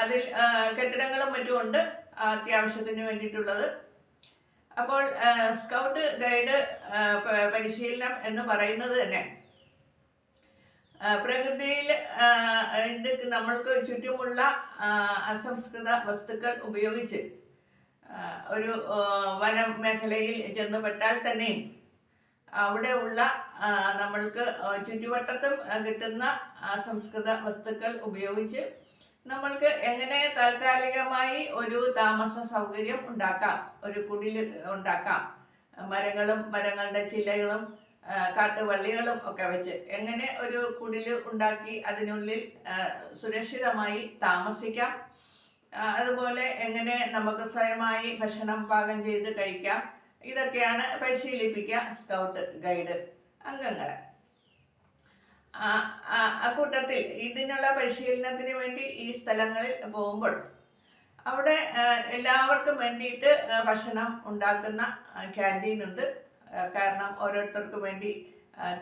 അതിൽ കെട്ടിടങ്ങളും മറ്റുമുണ്ട് അത്യാവശ്യത്തിന് വേണ്ടിയിട്ടുള്ളത്. അപ്പോൾ സ്കൗട്ട് ഗൈഡ് പരിശീലനം എന്ന് പറയുന്നത് തന്നെ പ്രകൃതിയിൽ നമ്മൾക്ക് ചുറ്റുമുള്ള അസംസ്കൃത വസ്തുക്കൾ ഉപയോഗിച്ച് ഒരു വനമേഖലയിൽ ചെന്നുപെട്ടാൽ തന്നെയും അവിടെ ഉള്ള നമ്മൾക്ക് ചുറ്റുവട്ടത്തും കിട്ടുന്ന അസംസ്കൃത വസ്തുക്കൾ ഉപയോഗിച്ച് നമ്മൾക്ക് എങ്ങനെ താൽക്കാലികമായി ഒരു താമസ സൗകര്യം ഉണ്ടാക്കാം, ഒരു കുടിൽ ഉണ്ടാക്കാം, മരങ്ങളുടെ ചില്ലകളും കാട്ടുവള്ളികളും ഒക്കെ വെച്ച് എങ്ങനെ ഒരു കുടിൽ ഉണ്ടാക്കി അതിനുള്ളിൽ സുരക്ഷിതമായി താമസിക്കാം, അതുപോലെ എങ്ങനെ നമുക്ക് സ്വയമായി ഭക്ഷണം പാകം ചെയ്ത് കഴിക്കാം, ഇതൊക്കെയാണ് പരിശീലിപ്പിക്കുക സ്കൗട്ട് ഗൈഡ് അംഗങ്ങളെ. അക്കൂട്ടത്തിൽ ഇതിനുള്ള പരിശീലനത്തിന് വേണ്ടി ഈ സ്ഥലങ്ങളിൽ പോകുമ്പോൾ അവിടെ എല്ലാവർക്കും വേണ്ടിയിട്ട് ഭക്ഷണം ഉണ്ടാക്കുന്ന ക്യാൻറ്റീൻ ഉണ്ട്. കാരണം ഓരോരുത്തർക്കും വേണ്ടി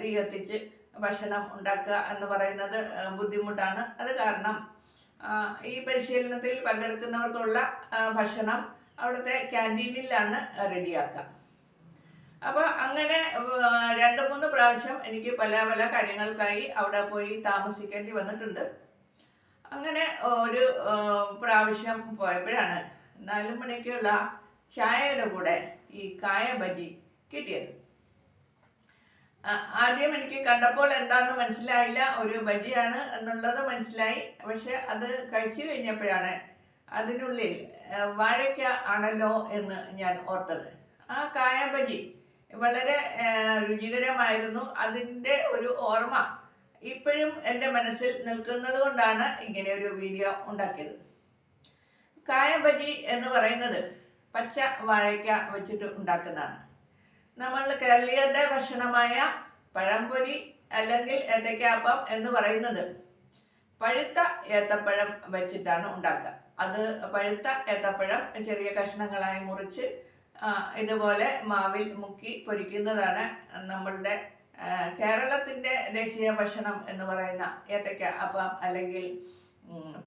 തീ കത്തിച്ച് ഭക്ഷണം ഉണ്ടാക്കുക എന്ന് പറയുന്നത് ബുദ്ധിമുട്ടാണ്. അത് കാരണം ഈ പരിശീലനത്തിൽ പങ്കെടുക്കുന്നവർക്കുള്ള ഭക്ഷണം അവിടുത്തെ ക്യാൻറ്റീനിലാണ് റെഡിയാക്കുക. അപ്പോൾ അങ്ങനെ 2-3 പ്രാവശ്യം എനിക്ക് പല പല കാര്യങ്ങൾക്കായി അവിടെ പോയി താമസിക്കേണ്ടി വന്നിട്ടുണ്ട്. അങ്ങനെ ഒരു പ്രാവശ്യം പോയപ്പോഴാണ് 4 മണിക്കുള്ള ചായയുടെ കൂടെ ഈ കായ ബജി കിട്ടിയത്. ആദ്യം എനിക്ക് കണ്ടപ്പോൾ എന്താണെന്ന് മനസ്സിലായില്ല, ഒരു ബജിയാണ് എന്നുള്ളത് മനസ്സിലായി. പക്ഷെ അത് കഴിച്ചു കഴിഞ്ഞപ്പോഴാണ് അതിനുള്ളിൽ വാഴയ്ക്ക ആണല്ലോ എന്ന് ഞാൻ ഓർത്തത്. ആ കായ ബജി വളരെ രുചികരമായിരുന്നു. അതിൻ്റെ ഒരു ഓർമ്മ ഇപ്പോഴും എൻ്റെ മനസ്സിൽ നിൽക്കുന്നത് കൊണ്ടാണ് ഇങ്ങനെ ഒരു വീഡിയോ ഉണ്ടാക്കിയത്. കായ ബജി എന്ന് പറയുന്നത് പച്ച വാഴയ്ക്ക വെച്ചിട്ട് ഉണ്ടാക്കുന്നതാണ്. നമ്മൾ കേരളീയരുടെ ഭക്ഷണമായ പഴംപൊരി അല്ലെങ്കിൽ ഏത്തയ്ക്കാപ്പം എന്ന് പറയുന്നത് പഴുത്ത ഏത്തപ്പഴം വെച്ചിട്ടാണ് ഉണ്ടാക്കുക. അത് പഴുത്ത ഏത്തപ്പഴം ചെറിയ കഷ്ണങ്ങളായി മുറിച്ച് ഇതുപോലെ മാവിൽ മുക്കി പൊരിക്കുന്നതാണ് നമ്മളുടെ കേരളത്തിൻ്റെ ദേശീയ ഭക്ഷണം എന്ന് പറയുന്ന ഏത്തയ്ക്ക അപ്പം അല്ലെങ്കിൽ